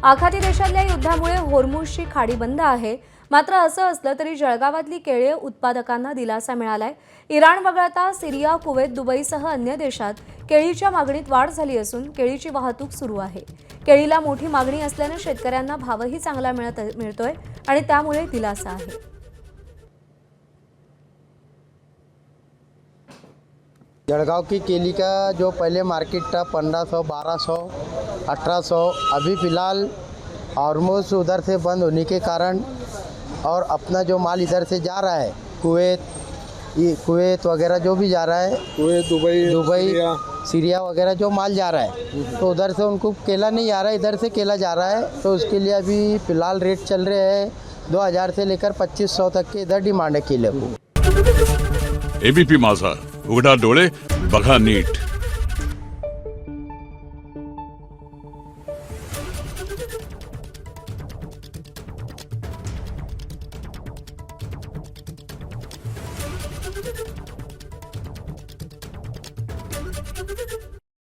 आखाती देशातल्या युद्धामुळे होर्मुझची खाडी बंद आहे। मात्र असं असलं तरी जळगावातली केळी उत्पादकांना दिलासा मिळालाय। इराण वगळता सिरिया, कुवेत, दुबईसह अन्य देशात केळीच्या मागणीत वाढ झाली असून केळीची वाहतूक सुरू आहे। केळीला मोठी मागणी असल्याने शेतकऱ्यांना भावही चांगला मिळतोय आणि त्यामुळे दिलासा आहे। जळगांव की केली का जो पहले मार्केट था 1500, 1200, 1800, अभी फ़िलहाल हॉर्मुज़ उधर से बंद होने के कारण और अपना जो माल इधर से जा रहा है कुवैत वगैरह जो भी जा रहा है, कुवैत, दुबई, सीरिया वगैरह जो माल जा रहा है, तो उधर से उनको केला नहीं आ रहा है, इधर से केला जा रहा है। तो उसके लिए अभी फ़िलहाल रेट चल रहे हैं 2000 से लेकर 2500 तक के इधर डिमांड है केले को। एबीपी माझा, उघडा डोळे बघा नीट।